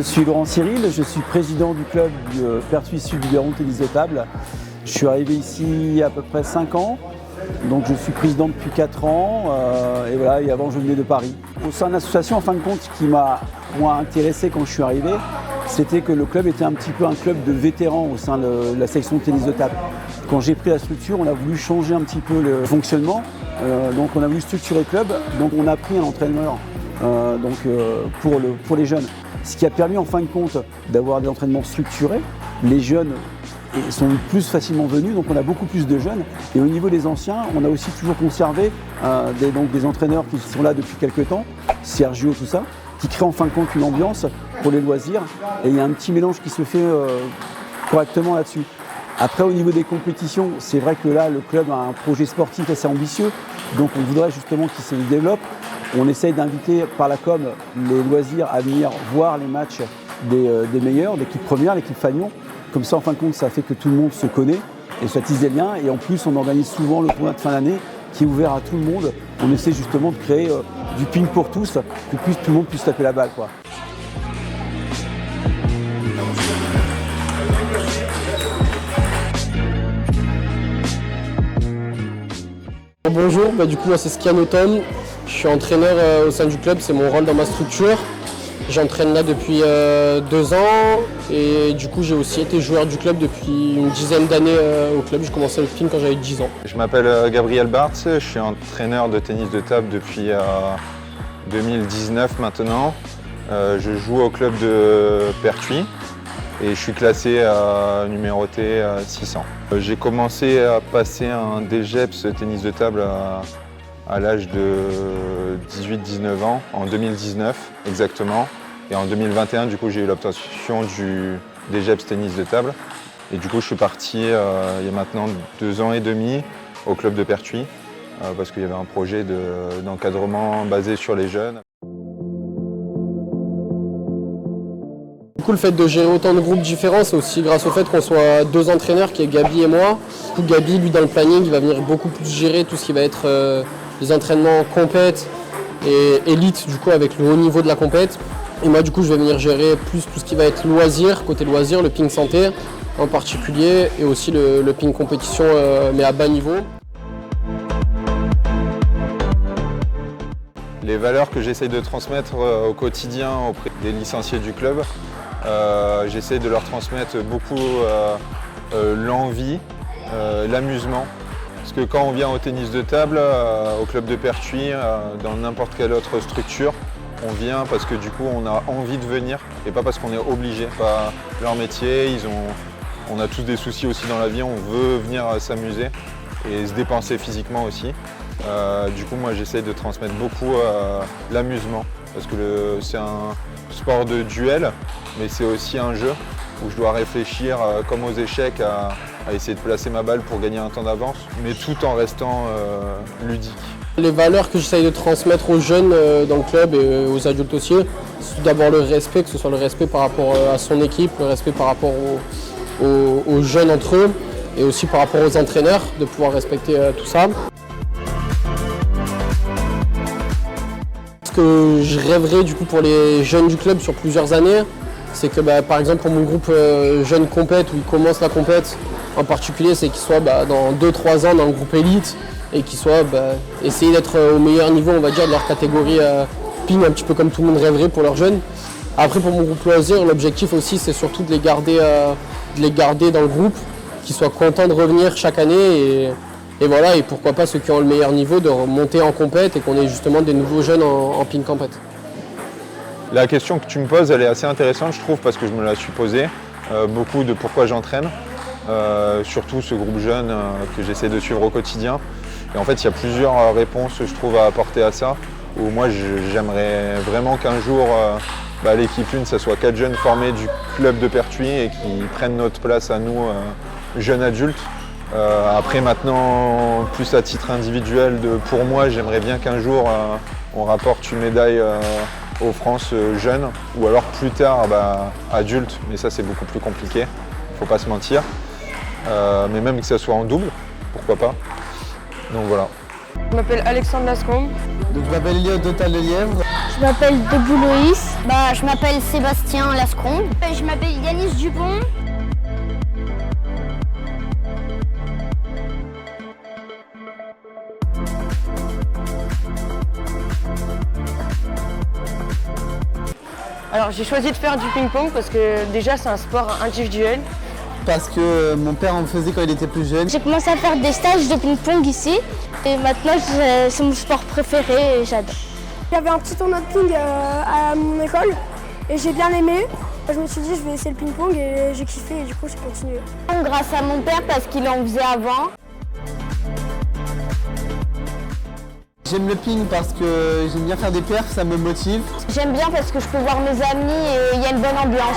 Je suis Laurent Cyril, je suis président du club du Pertuis Sud-Luberon Tennis de Table. Je suis arrivé ici il y a à peu près 5 ans, donc je suis président depuis 4 ans et voilà, et avant je venais de Paris. Au sein de l'association, en fin de compte, ce qui m'a intéressé quand je suis arrivé, c'était que le club était un petit peu un club de vétérans au sein de la section de tennis de table. Quand j'ai pris la structure, on a voulu changer un petit peu le fonctionnement, donc on a voulu structurer le club, donc on a pris un entraîneur pour les jeunes. Ce qui a permis en fin de compte d'avoir des entraînements structurés. Les jeunes sont plus facilement venus, donc on a beaucoup plus de jeunes. Et au niveau des anciens, on a aussi toujours conservé des entraîneurs qui sont là depuis quelques temps, Sergio, tout ça, qui créent en fin de compte une ambiance pour les loisirs. Et il y a un petit mélange qui se fait correctement là-dessus. Après, au niveau des compétitions, c'est vrai que là, le club a un projet sportif assez ambitieux, donc on voudrait justement qu'il se développe. On essaye d'inviter par la com les loisirs à venir voir les matchs des meilleurs, l'équipe première, l'équipe Fagnon. Comme ça, en fin de compte, ça fait que tout le monde se connaît et ça tisse des liens. Et en plus, on organise souvent le tournoi de fin d'année qui est ouvert à tout le monde. On essaie justement de créer du ping pour tous, que tout le monde puisse taper la balle, quoi. Bonjour, du coup moi c'est Skiano Tom, je suis entraîneur au sein du club, c'est mon rôle dans ma structure. J'entraîne là depuis 2 ans et du coup j'ai aussi été joueur du club depuis une dizaine d'années au club. J'ai commencé le ping quand j'avais 10 ans. Je m'appelle Gabriel Bartz, je suis entraîneur de tennis de table depuis 2019 maintenant. Je joue au club de Pertuis et je suis classé numéroté 600. J'ai commencé à passer un DGEPS tennis de table à l'âge de 18-19 ans, en 2019 exactement. Et en 2021, du coup, j'ai eu l'obtention du DGEPS tennis de table. Et du coup, je suis parti il y a maintenant 2 ans et demi au club de Pertuis parce qu'il y avait un projet d'encadrement basé sur les jeunes. Du coup, le fait de gérer autant de groupes différents, c'est aussi grâce au fait qu'on soit 2 entraîneurs, qui est Gabi et moi. Du coup, Gabi, lui, dans le planning, il va venir beaucoup plus gérer tout ce qui va être les entraînements compète et élite, du coup, avec le haut niveau de la compète. Et moi, du coup, je vais venir gérer plus tout ce qui va être loisir, côté loisir, le ping santé en particulier, et aussi le ping compétition, mais à bas niveau. Les valeurs que j'essaye de transmettre au quotidien auprès des licenciés du club, j'essaie de leur transmettre beaucoup l'envie, l'amusement. Parce que quand on vient au tennis de table, au club de Pertuis, dans n'importe quelle autre structure, on vient parce que du coup on a envie de venir et pas parce qu'on est obligé. Pas leur métier, on a tous des soucis aussi dans la vie, on veut venir s'amuser et se dépenser physiquement aussi. Du coup moi j'essaie de transmettre beaucoup l'amusement parce que c'est un sport de duel mais c'est aussi un jeu où je dois réfléchir comme aux échecs à essayer de placer ma balle pour gagner un temps d'avance mais tout en restant ludique. Les valeurs que j'essaye de transmettre aux jeunes dans le club et aux adultes aussi, c'est tout d'abord le respect, que ce soit le respect par rapport à son équipe, le respect par rapport aux jeunes entre eux et aussi par rapport aux entraîneurs, de pouvoir respecter tout ça. Ce que je rêverais du coup pour les jeunes du club sur plusieurs années, c'est que par exemple pour mon groupe jeunes compète où ils commencent la compète en particulier, c'est qu'ils soient dans 2-3 ans dans le groupe élite et qu'ils soient essayer d'être au meilleur niveau on va dire de leur catégorie ping, un petit peu comme tout le monde rêverait pour leurs jeunes. Après pour mon groupe loisir, l'objectif aussi c'est surtout de les garder dans le groupe, qu'ils soient contents de revenir chaque année et voilà, et pourquoi pas ceux qui ont le meilleur niveau de remonter en compète et qu'on ait justement des nouveaux jeunes en ping compète. La question que tu me poses, elle est assez intéressante, je trouve, parce que je me la suis posée. Beaucoup de pourquoi j'entraîne, surtout ce groupe jeune que j'essaie de suivre au quotidien. Et en fait, il y a plusieurs réponses, je trouve, à apporter à ça. Où moi, j'aimerais vraiment qu'un jour, l'équipe 1, ça soit 4 jeunes formés du club de Pertuis et qui prennent notre place à nous, jeunes adultes. Après, maintenant, plus à titre individuel, pour moi, j'aimerais bien qu'un jour, on rapporte une médaille aux France jeunes, ou alors plus tard, adultes, mais ça, c'est beaucoup plus compliqué, faut pas se mentir. Mais même que ça soit en double, pourquoi pas. Donc voilà. Je m'appelle Alexandre Lascombe. Donc je m'appelle Léo Dotal de Lièvre. Je m'appelle Debout Loïs. Je m'appelle Sébastien Lascombe. Je m'appelle Yanis Dupont. Alors j'ai choisi de faire du ping-pong parce que déjà c'est un sport individuel. Parce que mon père en faisait quand il était plus jeune. J'ai commencé à faire des stages de ping-pong ici. Et maintenant, c'est mon sport préféré et j'adore. Il y avait un petit tournoi de ping à mon école et j'ai bien aimé. Je me suis dit je vais essayer le ping-pong et j'ai kiffé et du coup j'ai continué. Grâce à mon père parce qu'il en faisait avant. J'aime le ping parce que j'aime bien faire des perfs, ça me motive. J'aime bien parce que je peux voir mes amis et il y a une bonne ambiance.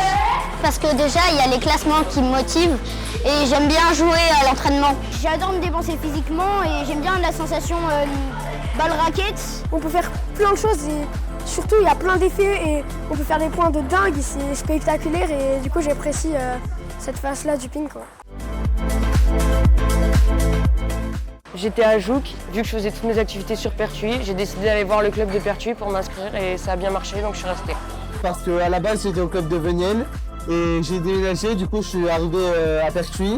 Parce que déjà il y a les classements qui me motivent et j'aime bien jouer à l'entraînement. J'adore me dépenser physiquement et j'aime bien la sensation balle-raquette. On peut faire plein de choses et surtout il y a plein d'effets et on peut faire des points de dingue. C'est spectaculaire et du coup j'apprécie cette phase-là du ping, quoi. J'étais à Jouques, vu que je faisais toutes mes activités sur Pertuis, j'ai décidé d'aller voir le club de Pertuis pour m'inscrire et ça a bien marché donc je suis restée. Parce qu'à la base j'étais au club de Veniel et j'ai déménagé, du coup je suis arrivé à Pertuis.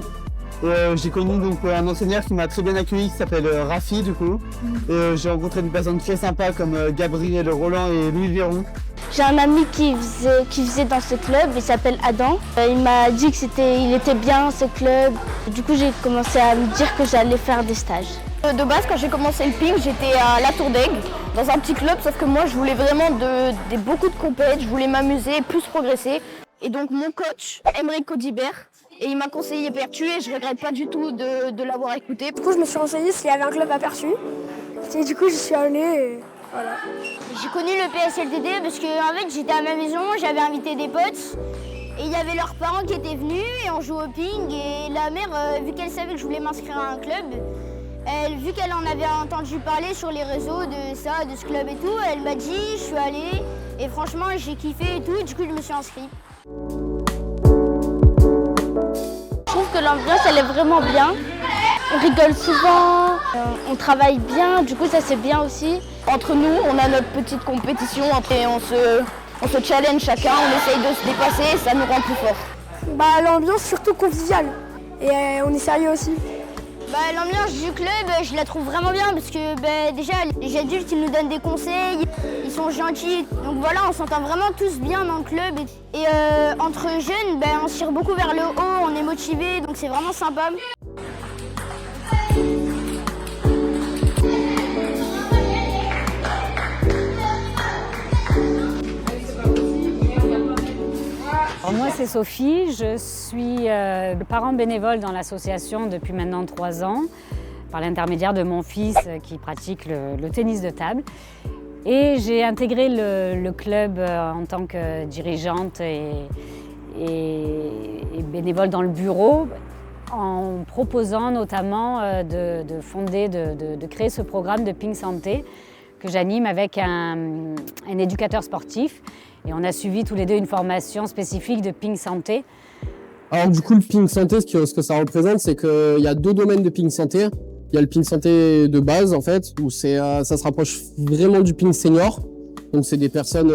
J'ai connu donc un enseignant qui m'a très bien accueilli qui s'appelle Rafi du coup. J'ai rencontré des personnes très sympas comme Gabriel Roland et Louis Véron. J'ai un ami qui faisait dans ce club, il s'appelle Adam. Il m'a dit qu'il était bien ce club. Du coup, j'ai commencé à me dire que j'allais faire des stages. De base, quand j'ai commencé le ping, j'étais à La Tour d'Aigle, dans un petit club, sauf que moi, je voulais vraiment beaucoup de compètes, je voulais m'amuser, plus progresser. Et donc, mon coach, Aymeric Codibert, et il m'a conseillé Pertuis et je regrette pas du tout de l'avoir écouté. Du coup je me suis renseignée s'il y avait un club à Pertuis. Et du coup je suis allée et voilà. J'ai connu le PSLDD parce que en fait, j'étais à ma maison, j'avais invité des potes. Et il y avait leurs parents qui étaient venus et on jouait au ping. Et la mère, vu qu'elle savait que je voulais m'inscrire à un club, vu qu'elle en avait entendu parler sur les réseaux de ça, de ce club et tout, elle m'a dit, je suis allée. Et franchement, j'ai kiffé et tout, du coup, je me suis inscrite. Je trouve que l'ambiance, elle est vraiment bien. On rigole souvent, on travaille bien, du coup, ça c'est bien aussi. Entre nous, on a notre petite compétition et on se challenge chacun, on essaye de se dépasser et ça nous rend plus forts. L'ambiance surtout conviviale et on est sérieux aussi. L'ambiance du club, je la trouve vraiment bien parce que déjà, les adultes, ils nous donnent des conseils, ils sont gentils. Donc voilà, on s'entend vraiment tous bien dans le club. Et entre jeunes, on se tire beaucoup vers le haut, on est motivés, donc c'est vraiment sympa. Moi, c'est Sophie, je suis parent bénévole dans l'association depuis maintenant 3 ans, par l'intermédiaire de mon fils qui pratique le tennis de table. Et j'ai intégré le club en tant que dirigeante et bénévole dans le bureau, en proposant notamment de créer ce programme de Ping Santé que j'anime avec un éducateur sportif. Et on a suivi tous les deux une formation spécifique de Ping Santé. Alors du coup, le Ping Santé, ce que ça représente, c'est qu'il y a 2 domaines de Ping Santé. Il y a le Ping Santé de base, en fait, où ça se rapproche vraiment du Ping Senior. Donc c'est des personnes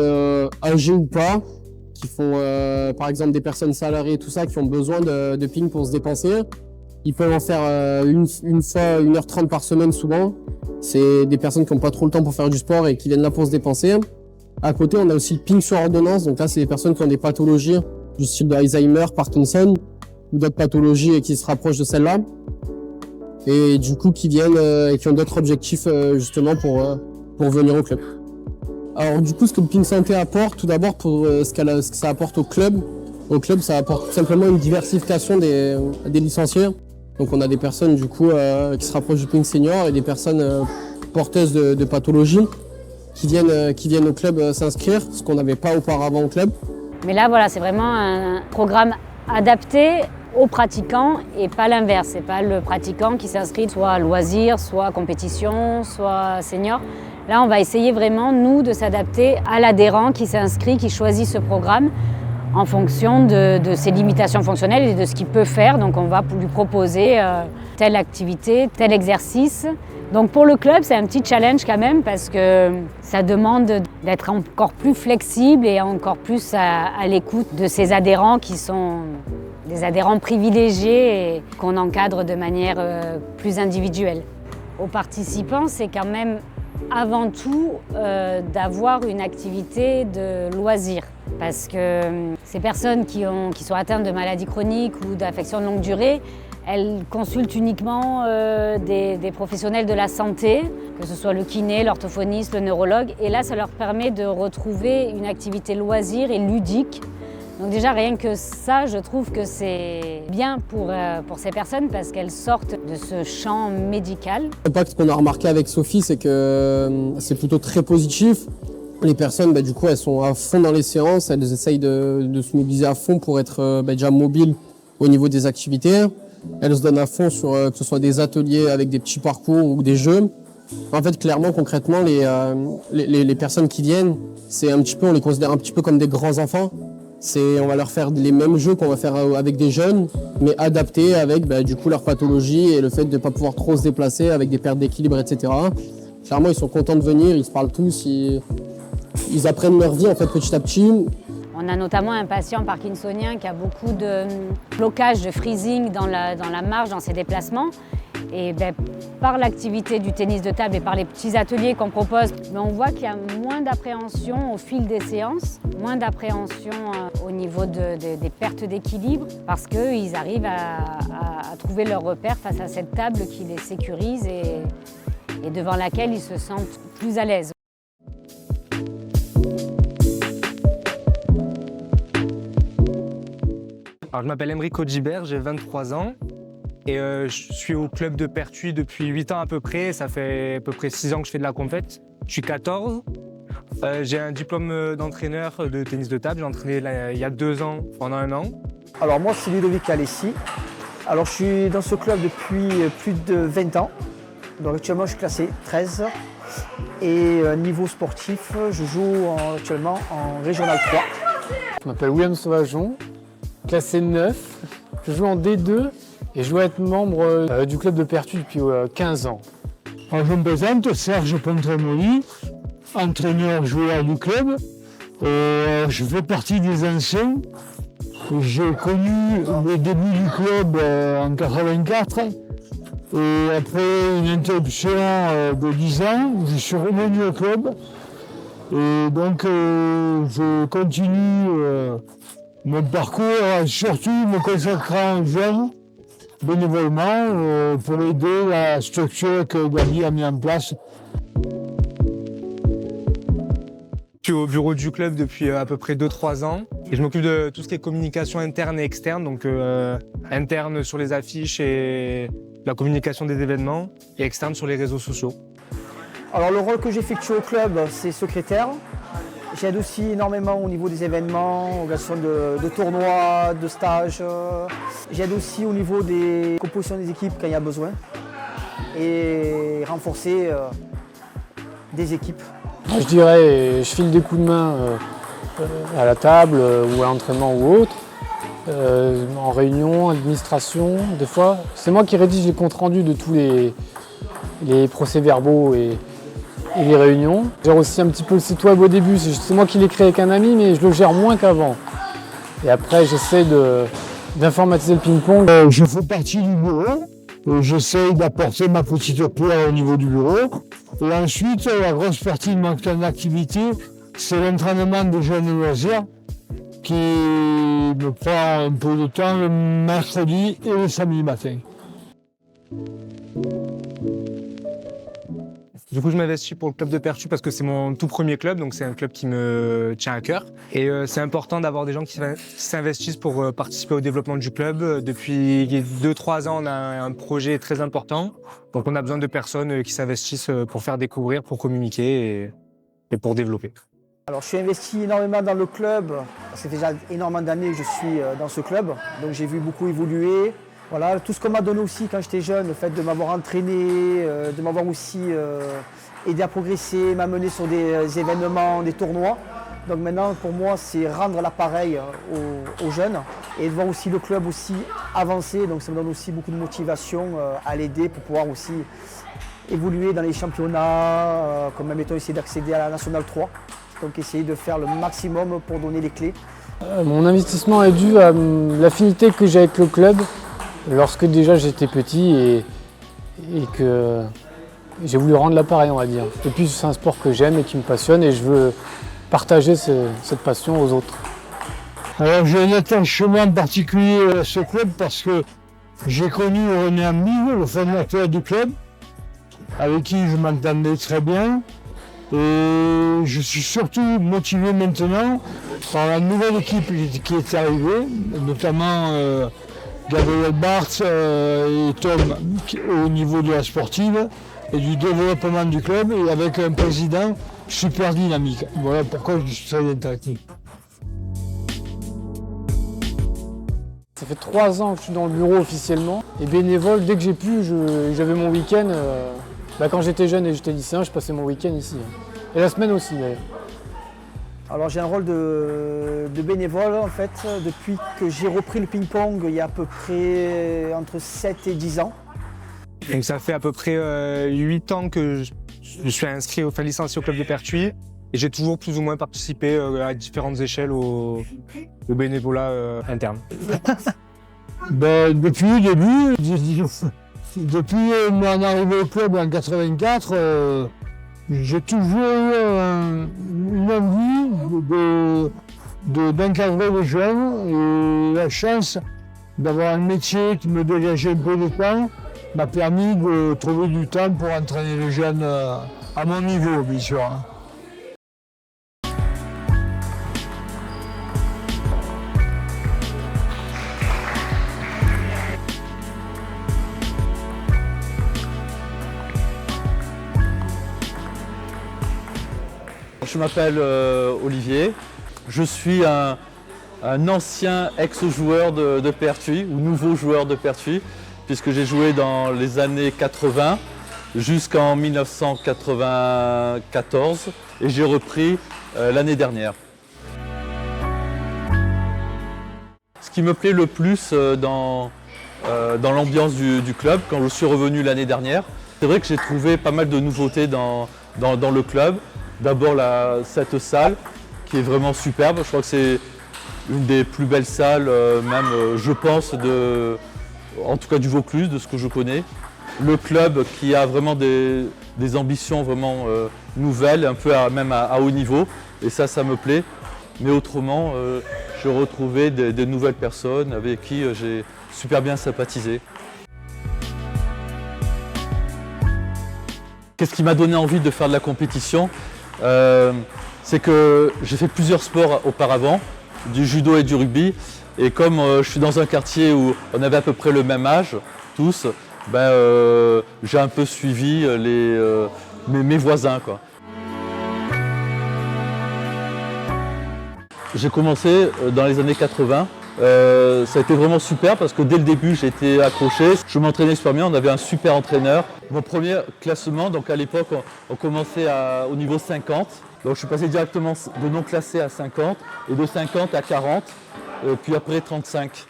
âgées ou pas, qui font par exemple des personnes salariées, tout ça, qui ont besoin de Ping pour se dépenser. Ils peuvent en faire une fois 1h30 par semaine souvent. C'est des personnes qui n'ont pas trop le temps pour faire du sport et qui viennent là pour se dépenser. À côté, on a aussi le ping sur ordonnance. Donc là, c'est des personnes qui ont des pathologies du style d'Alzheimer, Parkinson ou d'autres pathologies et qui se rapprochent de celles-là. Et du coup, qui viennent et qui ont d'autres objectifs justement pour venir au club. Alors du coup, ce que le Ping Santé apporte, tout d'abord, pour ce que ça apporte au club, ça apporte tout simplement une diversification des licenciés. Donc on a des personnes du coup qui se rapprochent du Ping Senior et des personnes porteuses de pathologies qui viennent au club s'inscrire, ce qu'on n'avait pas auparavant au club. Mais là, voilà, c'est vraiment un programme adapté aux pratiquants et pas l'inverse. C'est pas le pratiquant qui s'inscrit soit à loisir, soit compétition, soit senior. Là, on va essayer vraiment, nous, de s'adapter à l'adhérent qui s'inscrit, qui choisit ce programme en fonction de ses limitations fonctionnelles et de ce qu'il peut faire. Donc, on va lui proposer telle activité, tel exercice Donc pour le club, c'est un petit challenge quand même parce que ça demande d'être encore plus flexible et encore plus à l'écoute de ses adhérents qui sont des adhérents privilégiés et qu'on encadre de manière plus individuelle. Aux participants, c'est quand même avant tout d'avoir une activité de loisir. Parce que ces personnes qui sont atteintes de maladies chroniques ou d'affections de longue durée, elles consultent uniquement des professionnels de la santé, que ce soit le kiné, l'orthophoniste, le neurologue. Et là, ça leur permet de retrouver une activité loisir et ludique. Donc déjà, rien que ça, je trouve que c'est bien pour ces personnes parce qu'elles sortent de ce champ médical. L'impact qu'on a remarqué avec Sophie, c'est que c'est plutôt très positif. Les personnes, du coup, elles sont à fond dans les séances, elles essayent de se mobiliser à fond pour être déjà mobiles au niveau des activités. Elles se donnent à fond sur que ce soit des ateliers avec des petits parcours ou des jeux. En fait, clairement, concrètement, les personnes qui viennent, on les considère un petit peu comme des grands enfants. On va leur faire les mêmes jeux qu'on va faire avec des jeunes, mais adaptés avec du coup leur pathologie et le fait de ne pas pouvoir trop se déplacer avec des pertes d'équilibre, etc. Clairement, ils sont contents de venir, ils se parlent tous, ils apprennent leur vie en fait petit à petit. On a notamment un patient parkinsonien qui a beaucoup de blocage, de freezing dans la marche, dans ses déplacements. Et par l'activité du tennis de table et par les petits ateliers qu'on propose, on voit qu'il y a moins d'appréhension au fil des séances, moins d'appréhension au niveau des pertes d'équilibre, parce qu'ils arrivent à trouver leur repère face à cette table qui les sécurise et devant laquelle ils se sentent plus à l'aise. Alors, je m'appelle Emeric Audibert, j'ai 23 ans et je suis au club de Pertuis depuis 8 ans à peu près. Ça fait à peu près 6 ans que je fais de la compète. Je suis 14. J'ai un diplôme d'entraîneur de tennis de table. J'ai entraîné il y a 2 ans, pendant 1 an. Alors moi, c'est Ludovic Alessi. Alors je suis dans ce club depuis plus de 20 ans. Donc actuellement, je suis classé 13. Et niveau sportif, je joue actuellement en Régional 3. Je m'appelle William Sauvageon, classé 9. Je joue en D2 et je dois être membre du club de Pertuis depuis 15 ans. Alors, je me présente, Serge Pontremoli, entraîneur-joueur du club. Je fais partie des anciens. J'ai connu le début du club en 84. Et après une interruption de 10 ans, je suis revenu au club. Et donc, je continue mon parcours, surtout me consacrant aux jeunes, bénévolement, pour aider la structure que Gabi a mis en place. Je suis au bureau du club depuis à peu près 2-3 ans et je m'occupe de tout ce qui est communication interne et externe, donc interne sur les affiches et la communication des événements et externe sur les réseaux sociaux. Alors le rôle que j'effectue au club, c'est secrétaire. J'aide aussi énormément au niveau des événements, organisation de tournois, de stages. J'aide aussi au niveau des compositions des équipes quand il y a besoin et renforcer des équipes. Je dirais, je file des coups de main à la table ou à l'entraînement ou autre, en réunion, administration, des fois. C'est moi qui rédige les comptes rendus de tous les procès-verbaux et les réunions. Je gère aussi un petit peu le site web au début, c'est moi qui l'ai créé avec un ami, mais je le gère moins qu'avant. Et après, j'essaie d'informatiser le ping-pong. Je fais partie du bureau. J'essaie d'apporter ma petite pierre au niveau du bureau. Et ensuite, la grosse partie de mon temps d'activité, c'est l'entraînement des jeunes loisirs qui me prend un peu de temps le mercredi et le samedi matin. Du coup, je m'investis pour le club de Pertuis parce que c'est mon tout premier club, donc c'est un club qui me tient à cœur. Et c'est important d'avoir des gens qui s'investissent pour participer au développement du club. Depuis 2-3 ans, on a un projet très important. Donc on a besoin de personnes qui s'investissent pour faire découvrir, pour communiquer et pour développer. Alors je suis investi énormément dans le club. Ça fait déjà énormément d'années que je suis dans ce club. Donc j'ai vu beaucoup évoluer. Voilà, tout ce qu'on m'a donné aussi quand j'étais jeune, le fait de m'avoir entraîné, de m'avoir aussi aidé à progresser, m'amener sur des événements, des tournois. Donc maintenant, pour moi, c'est rendre l'appareil aux jeunes et de voir aussi le club aussi avancer. Donc ça me donne aussi beaucoup de motivation à l'aider pour pouvoir aussi évoluer dans les championnats, comme mettons essayer d'accéder à la Nationale 3. Donc essayer de faire le maximum pour donner les clés. Mon investissement est dû à l'affinité que j'ai avec le club lorsque déjà j'étais petit et que j'ai voulu rendre l'appareil, on va dire. Et puis c'est un sport que j'aime et qui me passionne et je veux partager cette passion aux autres. Alors j'ai un attachement particulier à ce club parce que j'ai connu René Ambig, le fondateur du club, avec qui je m'entendais très bien. Et je suis surtout motivé maintenant par la nouvelle équipe qui est arrivée, notamment Gabriel Barthes et Tom au niveau de la sportive et du développement du club et avec un président super dynamique. Voilà pourquoi je suis très interactif. Ça fait 3 ans que je suis dans le bureau officiellement et bénévole, dès que j'ai pu, j'avais mon week-end. Quand j'étais jeune et j'étais lycéen, je passais mon week-end ici. Et la semaine aussi d'ailleurs. Alors j'ai un rôle de bénévole en fait depuis que j'ai repris le ping-pong il y a à peu près entre 7 et 10 ans. Et ça fait à peu près 8 ans que je suis inscrit, licencié au club de Pertuis. Et j'ai toujours plus ou moins participé à différentes échelles au bénévolat interne. Depuis le début, depuis mon arrivée au club en 84, j'ai toujours eu une envie d'encadrer les jeunes et la chance d'avoir un métier qui me dégageait un peu de temps m'a permis de trouver du temps pour entraîner les jeunes à mon niveau, bien sûr. Je m'appelle Olivier, je suis un ancien ex-joueur de Pertuis, ou nouveau joueur de Pertuis, puisque j'ai joué dans les années 80 jusqu'en 1994 et j'ai repris l'année dernière. Ce qui me plaît le plus dans l'ambiance du club, quand je suis revenu l'année dernière, c'est vrai que j'ai trouvé pas mal de nouveautés dans le club. D'abord cette salle qui est vraiment superbe, je crois que c'est une des plus belles salles, même je pense, en tout cas du Vaucluse, de ce que je connais. Le club qui a vraiment des ambitions vraiment nouvelles, un peu même à haut niveau, et ça me plaît. Mais autrement, j'ai retrouvé des nouvelles personnes avec qui j'ai super bien sympathisé. Qu'est-ce qui m'a donné envie de faire de la compétition ? C'est que j'ai fait plusieurs sports auparavant, du judo et du rugby, et comme je suis dans un quartier où on avait à peu près le même âge, tous, j'ai un peu suivi mes voisins, quoi. J'ai commencé dans les années 80. Ça a été vraiment super parce que dès le début j'ai été accroché, je m'entraînais super bien, on avait un super entraîneur. Mon premier classement, donc à l'époque on commençait au niveau 50, donc je suis passé directement de non classé à 50 et de 50 à 40, puis après 35.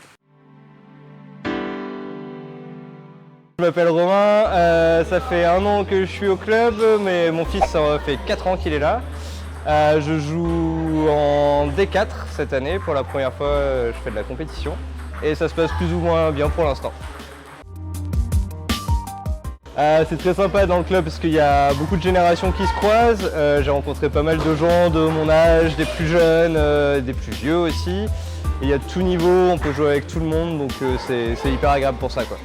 Je m'appelle Romain, ça fait 1 an que je suis au club, mais mon fils ça fait 4 ans qu'il est là. Je joue en D4 cette année, pour la première fois je fais de la compétition et ça se passe plus ou moins bien pour l'instant. C'est très sympa dans le club parce qu'il y a beaucoup de générations qui se croisent, j'ai rencontré pas mal de gens de mon âge, des plus jeunes, des plus vieux aussi. Et il y a de tout niveau, on peut jouer avec tout le monde donc c'est hyper agréable pour ça, quoi.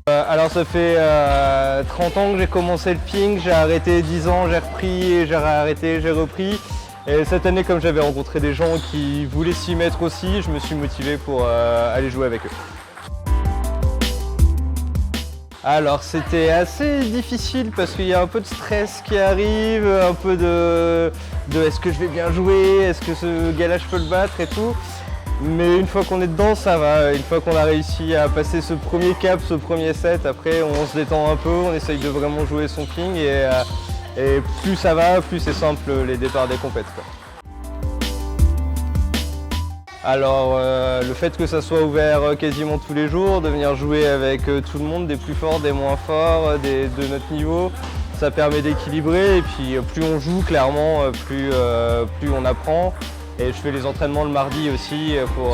Alors ça fait 30 ans que j'ai commencé le ping, j'ai arrêté 10 ans, j'ai repris, et j'ai arrêté, j'ai repris. Et cette année, comme j'avais rencontré des gens qui voulaient s'y mettre aussi, je me suis motivé pour aller jouer avec eux. Alors c'était assez difficile parce qu'il y a un peu de stress qui arrive, un peu de est-ce que je vais bien jouer, est-ce que ce gars-là je peux le battre et tout. Mais une fois qu'on est dedans, ça va. Une fois qu'on a réussi à passer ce premier cap, ce premier set, après on se détend un peu, on essaye de vraiment jouer son ping et plus ça va, plus c'est simple les départs des compètes, quoi. Alors le fait que ça soit ouvert quasiment tous les jours, de venir jouer avec tout le monde, des plus forts, des moins forts, de notre niveau, ça permet d'équilibrer et puis plus on joue clairement, plus on apprend. Et je fais les entraînements le mardi aussi pour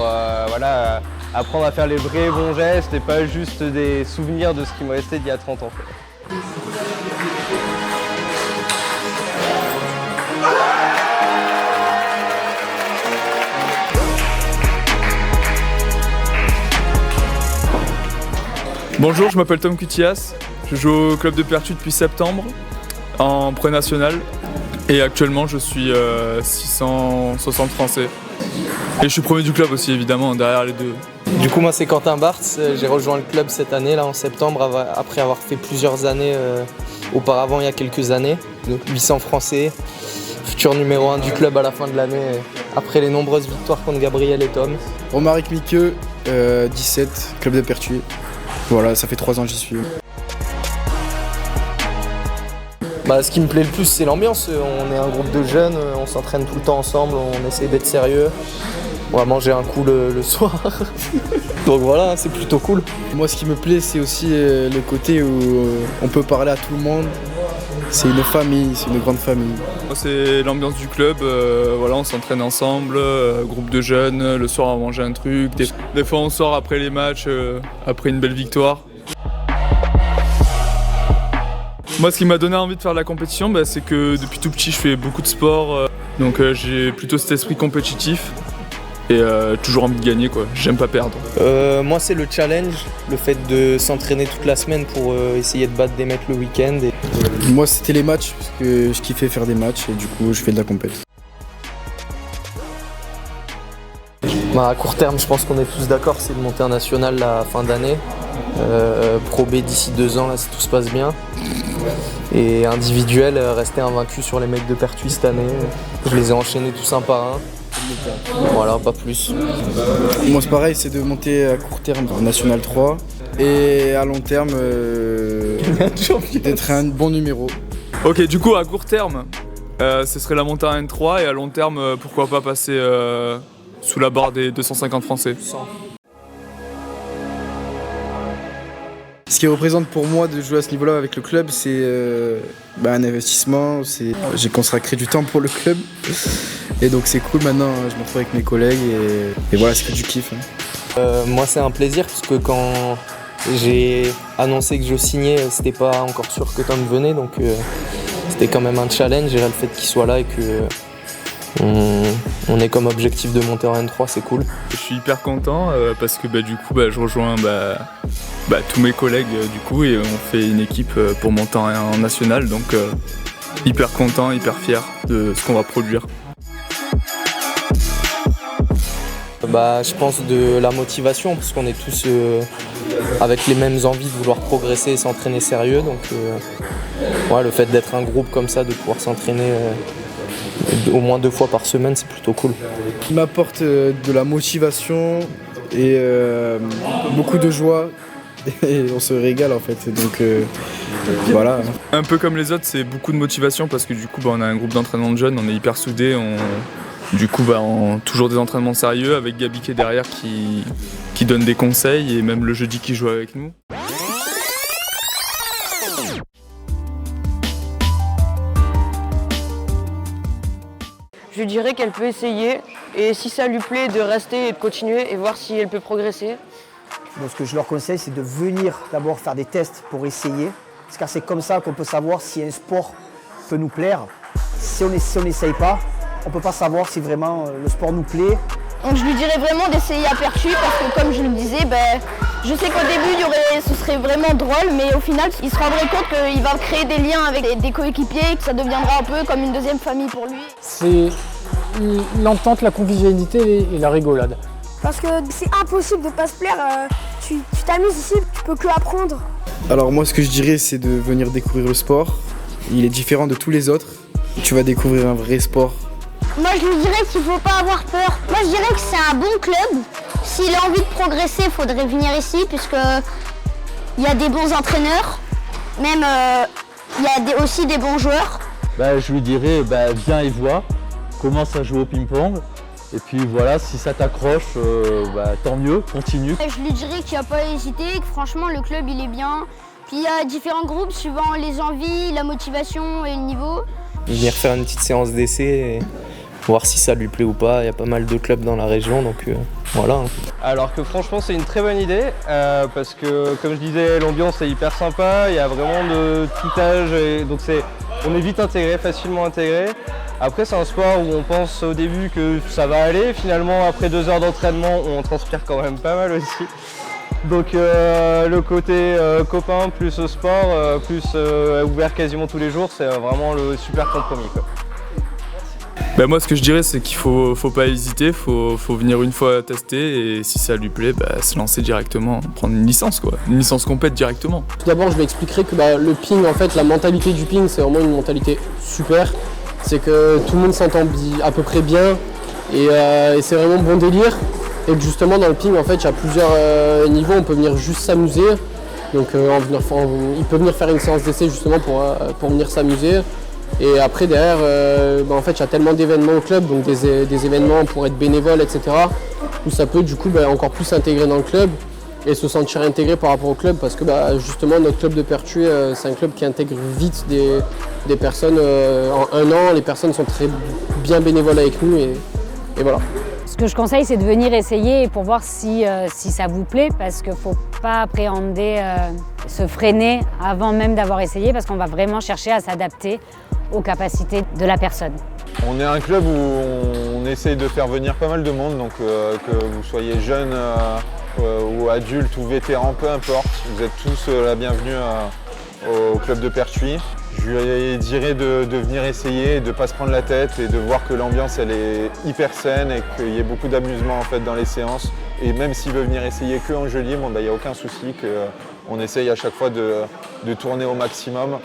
voilà, apprendre à faire les vrais bons gestes et pas juste des souvenirs de ce qui me restait d'il y a 30 ans. Bonjour, je m'appelle Tom Cutias, je joue au club de Pertuis depuis septembre en pré-national et actuellement je suis 660 français. Et je suis premier du club aussi évidemment, derrière les deux. Du coup moi c'est Quentin Barthes, j'ai rejoint le club cette année là en septembre après avoir fait plusieurs années auparavant il y a quelques années. Donc 800 français, futur numéro 1 du club à la fin de l'année après les nombreuses victoires contre Gabriel et Tom. Romaric Miqueux, 17, club de Pertuis. Voilà, ça fait 3 ans que j'y suis. Ce qui me plaît le plus, c'est l'ambiance. On est un groupe de jeunes, on s'entraîne tout le temps ensemble, on essaie d'être sérieux. On va manger un coup le soir. Donc voilà, c'est plutôt cool. Moi, ce qui me plaît, c'est aussi le côté où on peut parler à tout le monde. C'est une famille, c'est une grande famille. C'est l'ambiance du club, voilà, on s'entraîne ensemble, groupe de jeunes, le soir on mange un truc. Des fois on sort après les matchs, après une belle victoire. Moi ce qui m'a donné envie de faire de la compétition, c'est que depuis tout petit je fais beaucoup de sport, donc j'ai plutôt cet esprit compétitif. Et toujours envie de gagner quoi, j'aime pas perdre. Moi c'est le challenge, le fait de s'entraîner toute la semaine pour essayer de battre des mecs le week-end. Moi c'était les matchs, parce que je kiffais faire des matchs et du coup je fais de la compétition. À court terme je pense qu'on est tous d'accord, c'est de monter en national la fin d'année. Pro B d'ici 2 ans là si tout se passe bien. Et individuel, rester invaincu sur les mecs de Pertuis cette année. Je les ai enchaînés tous un par un. Voilà, pas plus. Moi c'est pareil, c'est de monter à court terme en National 3 et à long terme d'être un bon numéro. Ok, du coup à court terme, ce serait la montée en N3 et à long terme, pourquoi pas passer sous la barre des 250 français. Ce qui représente pour moi de jouer à ce niveau-là avec le club, c'est un investissement. J'ai consacré du temps pour le club. Et donc c'est cool maintenant, je me retrouve avec mes collègues et voilà, c'est que du kiff. Moi c'est un plaisir parce que quand j'ai annoncé que je signais, c'était pas encore sûr que Tom venait, donc c'était quand même un challenge et là, le fait qu'il soit là et que on ait comme objectif de monter en N3, c'est cool. Je suis hyper content parce que du coup je rejoins tous mes collègues du coup et on fait une équipe pour monter en national, donc hyper content, hyper fier de ce qu'on va produire. Je pense de la motivation parce qu'on est tous avec les mêmes envies de vouloir progresser et s'entraîner sérieux, donc le fait d'être un groupe comme ça, de pouvoir s'entraîner au moins 2 fois par semaine, c'est plutôt cool. Il m'apporte de la motivation et beaucoup de joie et on se régale en fait, donc voilà. Un peu comme les autres, c'est beaucoup de motivation parce que du coup on a un groupe d'entraînement de jeunes, on est hyper soudés, on toujours des entraînements sérieux avec Gabi qui est derrière qui donne des conseils et même le jeudi qui joue avec nous. Je lui dirais qu'elle peut essayer et si ça lui plaît de rester et de continuer et voir si elle peut progresser. Donc, ce que je leur conseille, c'est de venir d'abord faire des tests pour essayer. Parce que c'est comme ça qu'on peut savoir si un sport peut nous plaire. Si on n'essaye pas, on ne peut pas savoir si vraiment le sport nous plaît. Donc je lui dirais vraiment d'essayer à Pertuis parce que comme je le disais, je sais qu'au début ce serait vraiment drôle, mais au final il se rendrait compte qu'il va créer des liens avec des coéquipiers, que ça deviendra un peu comme une deuxième famille pour lui. C'est l'entente, la convivialité et la rigolade. Parce que c'est impossible de ne pas se plaire, tu t'amuses ici, tu peux que apprendre. Alors moi ce que je dirais c'est de venir découvrir le sport. Il est différent de tous les autres. Tu vas découvrir un vrai sport. Moi je lui dirais qu'il ne faut pas avoir peur. Moi je dirais que c'est un bon club. S'il a envie de progresser, il faudrait venir ici puisqu'il y a des bons entraîneurs. Même il y a aussi des bons joueurs. Je lui dirais viens et vois, commence à jouer au ping-pong. Et puis voilà, si ça t'accroche, tant mieux, continue. Je lui dirais qu'il n'y a pas à hésiter, que franchement le club il est bien. Puis il y a différents groupes suivant les envies, la motivation et le niveau. Venir faire une petite séance d'essai et voir si ça lui plaît ou pas. Il y a pas mal de clubs dans la région, donc voilà. Alors que franchement c'est une très bonne idée parce que comme je disais, l'ambiance est hyper sympa, il y a vraiment de tout âge, et donc on est vite intégré, facilement intégré. Après c'est un sport où on pense au début que ça va aller, finalement après 2 heures d'entraînement on transpire quand même pas mal aussi. Donc le côté copain plus sport, plus ouvert quasiment tous les jours, c'est vraiment le super compromis, quoi. Moi, ce que je dirais, c'est qu'il faut pas hésiter, faut venir une fois tester et si ça lui plaît, se lancer directement, prendre une licence complète directement. Tout d'abord, je lui expliquerai que le ping, en fait, la mentalité du ping, c'est vraiment une mentalité super. C'est que tout le monde s'entend à peu près bien et c'est vraiment bon délire. Et que justement, dans le ping, en fait, il y a plusieurs niveaux, on peut venir juste s'amuser. Donc, il peut venir faire une séance d'essai justement pour venir s'amuser. Et après derrière, en fait, il y a tellement d'événements au club, donc des événements pour être bénévole, etc. Où ça peut du coup encore plus s'intégrer dans le club et se sentir intégré par rapport au club parce que justement notre club de Pertuis, c'est un club qui intègre vite des personnes. En 1 an, les personnes sont très bien bénévoles avec nous et voilà. Ce que je conseille, c'est de venir essayer pour voir si ça vous plaît, parce qu'il ne faut pas appréhender, se freiner avant même d'avoir essayé, parce qu'on va vraiment chercher à s'adapter aux capacités de la personne. On est un club où on essaye de faire venir pas mal de monde, donc que vous soyez jeune ou adulte ou vétéran, peu importe, vous êtes tous la bienvenue au club de Pertuis. Je lui dirais de venir essayer, de ne pas se prendre la tête et de voir que l'ambiance elle est hyper saine et qu'il y ait beaucoup d'amusement en fait dans les séances. Et même s'il veut venir essayer que en jeu libre, il n'y a aucun souci, qu'on essaye à chaque fois de tourner au maximum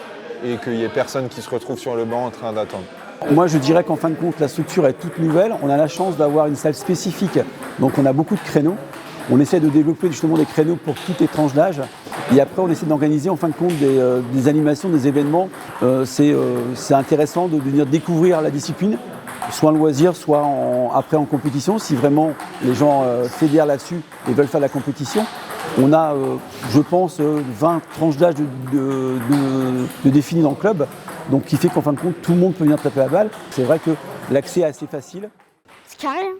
et qu'il n'y ait personne qui se retrouve sur le banc en train d'attendre. Moi je dirais qu'en fin de compte la structure est toute nouvelle, on a la chance d'avoir une salle spécifique, donc on a beaucoup de créneaux. On essaie de développer justement des créneaux pour toutes les tranches d'âge. Et après, on essaie d'organiser en fin de compte des animations, des événements. C'est intéressant de venir découvrir la discipline, soit en loisir, soit après en compétition, si vraiment les gens fédèrent là-dessus et veulent faire de la compétition. On a, je pense, 20 tranches d'âge de définies dans le club, donc qui fait qu'en fin de compte, tout le monde peut venir taper la balle. C'est vrai que l'accès est assez facile. C'est carré, hein.